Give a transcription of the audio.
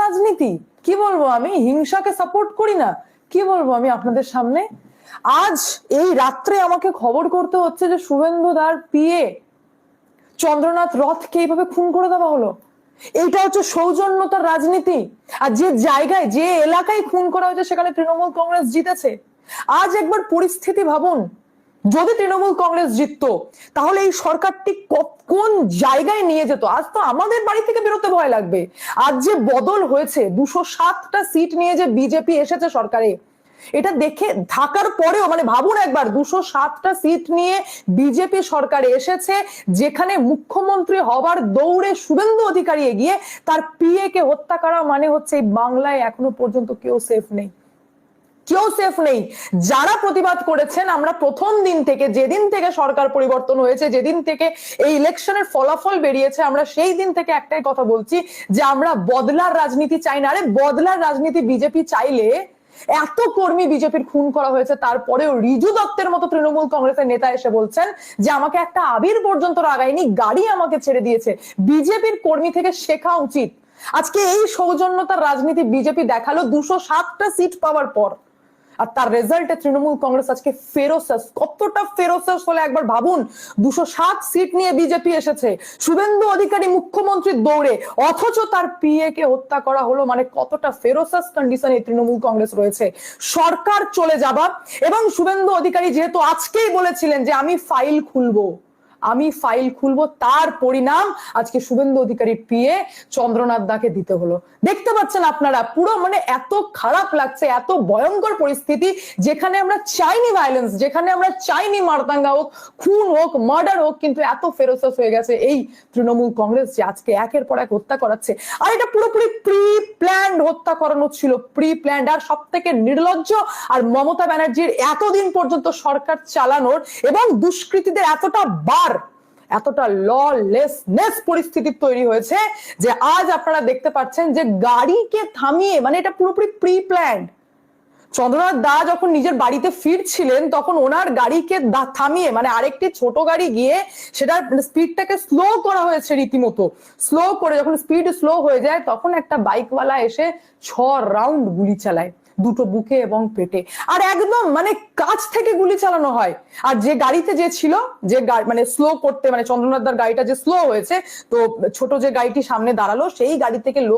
রাজনীতি, কি বলবো, আমি হিংসাকে সাপোর্ট করি না, কি বলবো আমি আপনাদের সামনে। আজ এই রাত্রে আমাকে খবর করতে হচ্ছে যে শুভেন্দু দার পিএ চন্দ্রনাথ রথকে এইভাবে খুন করে দেওয়া হলো। এইটা হচ্ছে সৌজন্যতার রাজনীতি। আর যে জায়গায়, যে এলাকায় খুন করা হয়েছে সেখানে তৃণমূল কংগ্রেস জিতেছে। আজ একবার পরিস্থিতি ভাবুন, যদি তৃণমূল কংগ্রেস জিততো তাহলে এই সরকারটি কোন জায়গায় নিয়ে যেত। আজ তো আমাদের বাড়ি থেকে বেরোতে ভয় লাগবে। আজ যে বদল হয়েছে, 207টা সিট নিয়ে যে বিজেপি এসেছে সরকারে, এটা দেখে ঢাকার পরেও মানে ভাবুন একবার, 207টা সিট নিয়ে বিজেপি সরকারে এসেছে, যেখানে মুখ্যমন্ত্রী হবার দৌড়ে শুভেন্দু অধিকারী এগিয়ে, তার পিএ কে হত্যা করা মানে হচ্ছে এই বাংলায় এখনো পর্যন্ত কেউ সেফ নেই, কেউ সেফ নেই। যারা প্রতিবাদ করেছেন, আমরা প্রথম দিন থেকে, যেদিন থেকে সরকার পরিবর্তন হয়েছে, যেদিন থেকে এই ইলেকশনের ফলাফল বেরিয়েছে, আমরা সেই দিন থেকে একটাই কথা বলছি যে আমরা বদলার রাজনীতি চাই না। আরে বদলার রাজনীতি বিজেপি চাইলে, এত কর্মী বিজেপির খুন করা হয়েছে তারপরেও রিজু দত্তের মতো তৃণমূল কংগ্রেসের নেতা এসে বলছেন যে আমাকে একটা আবির পর্যন্ত লাগায়নি, গাড়ি আমাকে ছেড়ে দিয়েছে। বিজেপির কর্মী থেকে শেখা উচিত। আজকে এই সৌজন্যতার রাজনীতি বিজেপি দেখালো 207টা সিট পাওয়ার পর, আর তার রেজাল্টে তৃণমূল কংগ্রেস আজকে ফেরোসাস। কতটা ফেরোসাস হলে একবার ভাবুন, 207 সিট নিয়ে বিজেপি এসেছে, শুভেন্দু অধিকারী মুখ্যমন্ত্রীর দৌড়ে, অথচ তার পিএ কে হত্যা করা হলো, মানে কতটা ফেরোসাস কন্ডিশনে তৃণমূল কংগ্রেস রয়েছে। সরকার চলে যাবা, এবং শুভেন্দু অধিকারী যেহেতু আজকেই বলেছিলেন যে আমি ফাইল খুলবো, আমি ফাইল খুলবো, তার পরিণাম আজকে শুভেন্দু অধিকারীর পিএ চন্দ্রনাথ দাকে দিতে হলো। দেখতে পাচ্ছেন আপনারা, পুরো মানে এত খারাপ লাগছে, এত ভয়ঙ্কর পরিস্থিতি, যেখানে আমরা চাইনি ভায়োলেন্স, যেখানে আমরা চাইনি মারদাঙ্গা হোক, খুন হোক, মার্ডার হোক, কিন্তু এত ফেরোসাস হয়ে গেছে এই তৃণমূল কংগ্রেস যে আজকে একের পর এক হত্যা করাচ্ছে। আর এটা পুরোপুরি প্রি প্ল্যান্ড হত্যা করানো ছিল, প্রি প্ল্যান্ড। আর সব থেকে নির্লজ্জ, আর মমতা ব্যানার্জির এতদিন পর্যন্ত সরকার চালানোর এবং দুষ্কৃতীদের এতটা ললেসনেস পরিস্থিতি তৈরি হয়েছে যে আজ আপনারা দেখতে পাচ্ছেন যে গাড়িকে থামিয়ে, মানে এটা পুরোপুরি প্রি প্ল্যান্ড। চন্দ্রনাথ দা যখন নিজের বাড়িতে ফিরছিলেন তখন ওনার গাড়িকে থামিয়ে, মানে আরেকটি ছোট গাড়ি গিয়ে সেটার স্পিডটাকে স্লো করা হয়েছে, রীতিমতো স্লো করে। যখন স্পিড স্লো হয়ে যায় তখন একটা বাইকওয়ালা এসে 6 রাউন্ড গুলি চালায়, দুটো বুকে এবং পেটে। আর একদম মানে কাছ থেকে গুলি চালানো হয়। আর যে গাড়িতে যে ছিল, যে মানে স্লো করতে, মানে চন্দ্রনাথ দার গাড়িটা যে স্লো হয়েছে, তো ছোট যে গাড়িটি সামনে দাঁড়ালো সেই গাড়ি থেকে লোক